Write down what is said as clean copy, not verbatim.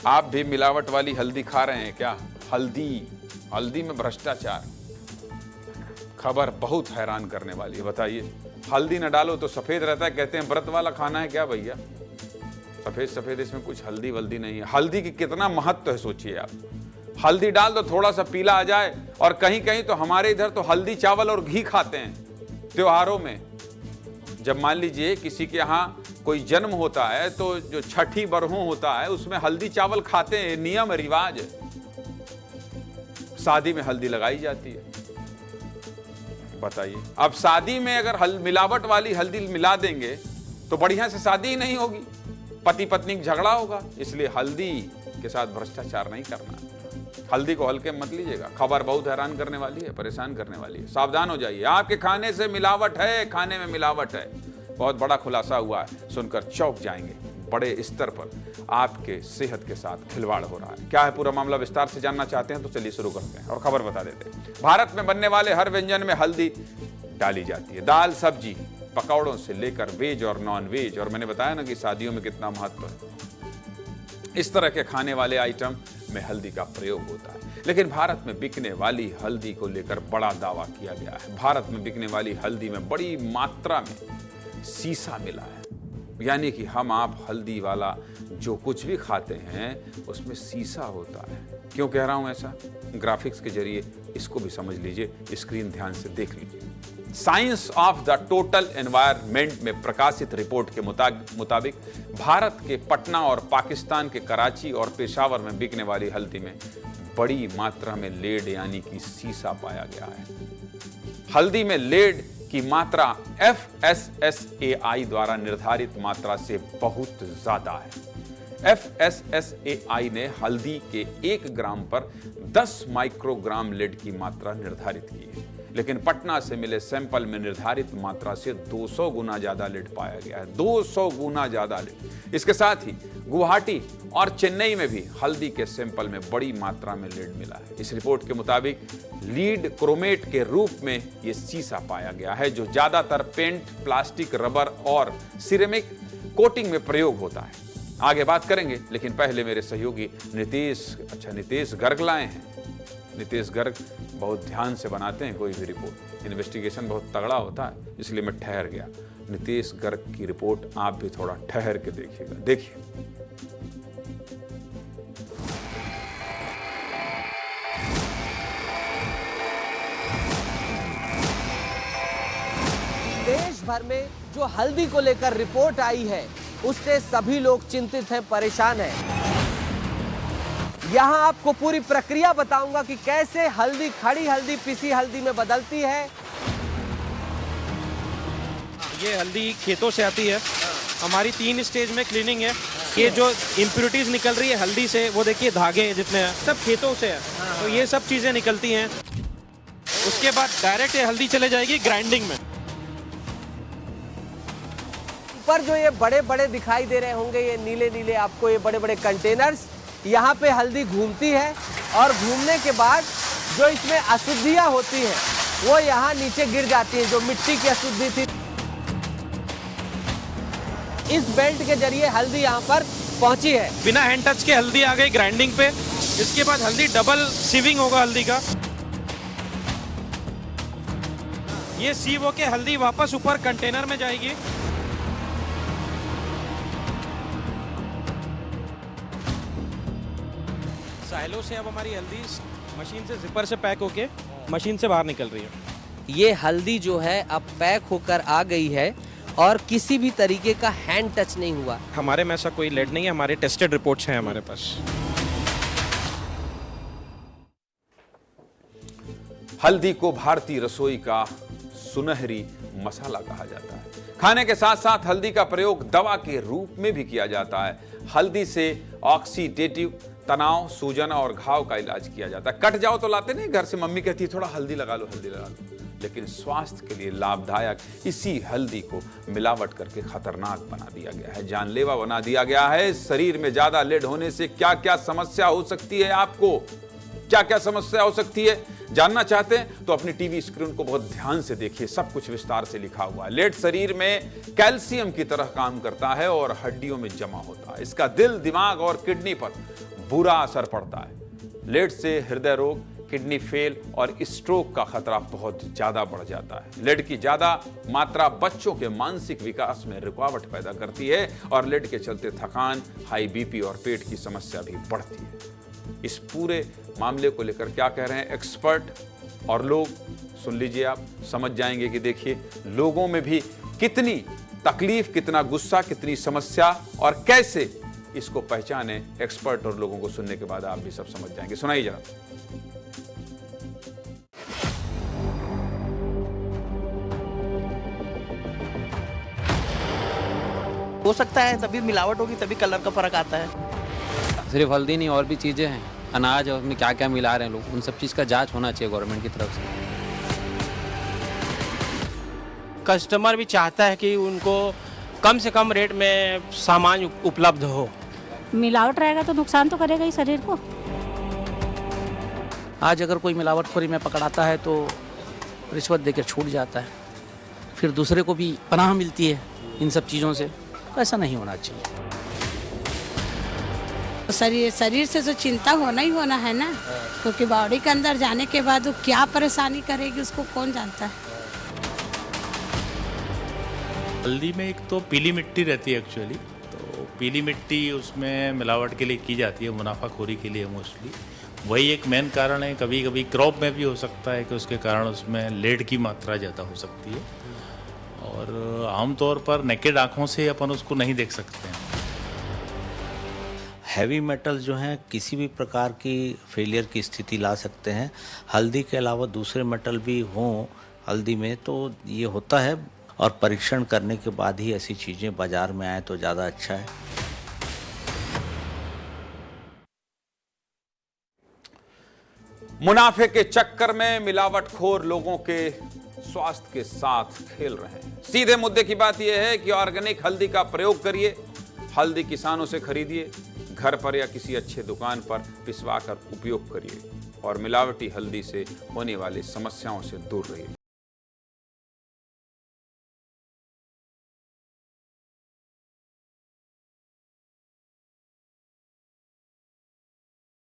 आप भी मिलावट वाली हल्दी खा रहे हैं क्या? हल्दी में भ्रष्टाचार, खबर बहुत हैरान करने वाली है। बताइए, हल्दी न डालो तो सफेद रहता है, कहते हैं व्रत वाला खाना है क्या भैया? सफेद सफेद इसमें कुछ हल्दी वल्दी नहीं है। हल्दी की कितना महत्व है सोचिए आप। हल्दी डाल दो थोड़ा सा पीला आ जाए, और कहीं कहीं तो हमारे इधर तो हल्दी चावल और घी खाते हैं त्योहारों में। जब मान लीजिए किसी के यहाँ कोई जन्म होता है तो जो छठी बरहों होता है उसमें हल्दी चावल खाते हैं, नियम रिवाज है। शादी में हल्दी लगाई जाती है। बताइए, अब शादी में अगर मिलावट वाली हल्दी मिला देंगे तो बढ़िया से शादी ही नहीं होगी, पति पत्नी का झगड़ा होगा। इसलिए हल्दी के साथ भ्रष्टाचार नहीं करना। हल्दी को हल्के मत लीजिएगा। खबर बहुत हैरान करने वाली है, परेशान करने वाली है। सावधान हो जाइए, आपके खाने से मिलावट है, खाने में मिलावट है। बहुत बड़ा खुलासा हुआ है, सुनकर चौंक जाएंगे। बड़े स्तर पर आपके सेहत के साथ खिलवाड़ हो रहा है। क्या है पूरा मामला, विस्तार से जानना चाहते हैं तो चलिए शुरू करते हैं और खबर बता देते हैं। भारत में बनने वाले हर व्यंजन में हल्दी डाली जाती है। दाल, सब्जी, पकौड़ों से लेकर वेज और नॉन वेज, और मैंने बताया ना कि शादियों में कितना महत्व है। इस तरह के खाने वाले आइटम में हल्दी का प्रयोग होता है। लेकिन भारत में बिकने वाली हल्दी को लेकर बड़ा दावा किया गया है। भारत में बिकने वाली हल्दी में बड़ी मात्रा में सीसा मिला है। यानी कि हम आप हल्दी वाला जो कुछ भी खाते हैं उसमें सीसा होता है। क्यों कह रहा हूं ऐसा? ग्राफिक्स के जरिए इसको भी समझ लीजिए, स्क्रीन ध्यान से देख लीजिए। Science of the total environment में प्रकाशित रिपोर्ट के मुताबिक भारत के पटना और पाकिस्तान के कराची और पेशावर में बिकने वाली हल्दी में बड़ी मात्रा में लेड यानी कि सीसा पाया गया है। हल्दी में लेड की मात्रा FSSAI द्वारा निर्धारित मात्रा से बहुत ज्यादा है। FSSAI ने हल्दी के 1 ग्राम पर 10 माइक्रोग्राम लेड की मात्रा निर्धारित की है। लेकिन पटना से मिले सैंपल में निर्धारित मात्रा से 200 गुना ज्यादा लेड पाया गया है। 200 गुना ज्यादा लेड। इसके साथ ही गुवाहाटी और चेन्नई में भी हल्दी के सैंपल में बड़ी मात्रा में लेड मिला है। इस रिपोर्ट के मुताबिक लीड क्रोमेट के रूप में यह सीसा पाया गया है, जो ज्यादातर पेंट, प्लास्टिक, रबर और सिरेमिक कोटिंग में प्रयोग होता है। आगे बात करेंगे, लेकिन पहले मेरे सहयोगी नीतीश गर्ग लाए हैं। नीतीश गर्ग बहुत ध्यान से बनाते हैं कोई भी रिपोर्ट, इन्वेस्टिगेशन बहुत तगड़ा होता है, इसलिए मैं ठहर गया। नीतीश गर्ग की रिपोर्ट आप भी थोड़ा ठहर के देखिएगा। देखिए, देश भर में जो हल्दी को लेकर रिपोर्ट आई है उससे सभी लोग चिंतित हैं, परेशान हैं। यहाँ आपको पूरी प्रक्रिया बताऊंगा कि कैसे हल्दी, खड़ी हल्दी पिसी हल्दी में बदलती है। ये हल्दी खेतों से आती है। हमारी 3 स्टेज में क्लीनिंग है। ये जो इम्प्योरिटीज निकल रही है हल्दी से, वो देखिए धागे जितने हैं सब खेतों से है, तो ये सब चीजें निकलती हैं। उसके बाद डायरेक्ट ये हल्दी चले जाएगी ग्राइंडिंग में। ऊपर जो ये बड़े बड़े दिखाई दे रहे होंगे, ये नीले नीले आपको ये बड़े बड़े कंटेनर्स, यहाँ पे हल्दी घूमती है और घूमने के बाद जो इसमें अशुद्धियाँ होती हैं वो यहाँ नीचे गिर जाती हैं। जो मिट्टी की अशुद्धि थी, इस बेल्ट के जरिए हल्दी यहाँ पर पहुंची है। बिना हैंड टच के हल्दी आ गई ग्राइंडिंग पे। इसके बाद हल्दी डबल सीविंग होगा हल्दी का। ये सीव होके हल्दी वापस ऊपर कंटेनर में जाएगी। साइलो से अब हमारी हल्दी मशीन से जिपर से पैक होके मशीन से बाहर निकल रही है। ये हल्दी जो है अब पैक होकर आ गई है और किसी भी तरीके का हैंड टच नहीं हुआ। हमारे में ऐसा कोई लेड नहीं है, हमारे टेस्टेड रिपोर्ट्स हैं हमारे पास। हल्दी को भारतीय रसोई का सुनहरी मसाला कहा जाता है। खाने के साथ साथ हल्दी का प्रयोग दवा के रूप में भी किया जाता है। हल्दी से ऑक्सीडेटिव तनाव, सूजन और घाव का इलाज किया जाता है। कट जाओ तो लाते नहीं घर से, मम्मी कहती है थोड़ा हल्दी लगा लो, हल्दी लगा लो। लेकिन स्वास्थ्य के लिए लाभदायक इसी हल्दी को मिलावट करके खतरनाक बना दिया गया है, जानलेवा बना दिया गया है। शरीर में ज्यादा लेड होने से क्या क्या समस्या हो सकती है, आपको क्या क्या समस्या हो सकती है जानना चाहते हैं तो अपनी टीवी स्क्रीन को बहुत ध्यान से देखिए, सब कुछ विस्तार से लिखा हुआ है। लेड शरीर में कैल्शियम की तरह काम करता है और हड्डियों में जमा होता है। इसका दिल, दिमाग और किडनी पर बुरा असर पड़ता है। लेड से हृदय रोग, किडनी फेल और स्ट्रोक का खतरा बहुत ज्यादा बढ़ जाता है। लेड की ज्यादा मात्रा बच्चों के मानसिक विकास में रुकावट पैदा करती है और लेड के चलते थकान, हाई बीपी और पेट की समस्या भी बढ़ती है। इस पूरे मामले को लेकर क्या कह रहे हैं एक्सपर्ट और लोग, सुन लीजिए, आप समझ जाएंगे कि देखिए लोगों में भी कितनी तकलीफ, कितना गुस्सा, कितनी समस्या और कैसे इसको पहचाने। एक्सपर्ट और लोगों को सुनने के बाद आप भी सब समझ जाएंगे। सुनाइए जरा। हो सकता है तभी मिलावट होगी, तभी कलर का फर्क आता है। सिर्फ हल्दी नहीं और भी चीज़ें हैं, अनाज और उसमें क्या क्या मिला रहे हैं लोग, उन सब चीज़ का जांच होना चाहिए गवर्नमेंट की तरफ से। कस्टमर भी चाहता है कि उनको कम से कम रेट में सामान उपलब्ध हो। मिलावट रहेगा तो नुकसान तो करेगा ही शरीर को। आज अगर कोई मिलावटखोरी में पकड़ाता है तो रिश्वत देकर छूट जाता है, फिर दूसरे को भी पनाह मिलती है इन सब चीज़ों से। ऐसा नहीं होना चाहिए। शरीर से तो चिंता होना ही होना है ना, क्योंकि बॉडी के अंदर जाने के बाद वो क्या परेशानी करेगी उसको कौन जानता है। हल्दी में एक तो पीली मिट्टी रहती है एक्चुअली, तो पीली मिट्टी उसमें मिलावट के लिए की जाती है, मुनाफाखोरी के लिए मोस्टली। वही एक मेन कारण है। कभी कभी क्रॉप में भी हो सकता है कि उसके कारण उसमें लेड की मात्रा ज़्यादा हो सकती है और आमतौर पर नेकेड आँखों से अपन उसको नहीं देख सकते हैं। हैवी मेटल जो हैं किसी भी प्रकार की फेलियर की स्थिति ला सकते हैं। हल्दी के अलावा दूसरे मेटल भी हों हल्दी में तो ये होता है, और परीक्षण करने के बाद ही ऐसी चीज़ें बाज़ार में आए तो ज़्यादा अच्छा है। मुनाफे के चक्कर में मिलावटखोर लोगों के स्वास्थ्य के साथ खेल रहे हैं। सीधे मुद्दे की बात यह है कि ऑर्गेनिक हल्दी का प्रयोग करिए, हल्दी किसानों से खरीदिए, घर पर या किसी अच्छे दुकान पर पिसवा कर उपयोग करिए और मिलावटी हल्दी से होने वाली समस्याओं से दूर रहिए।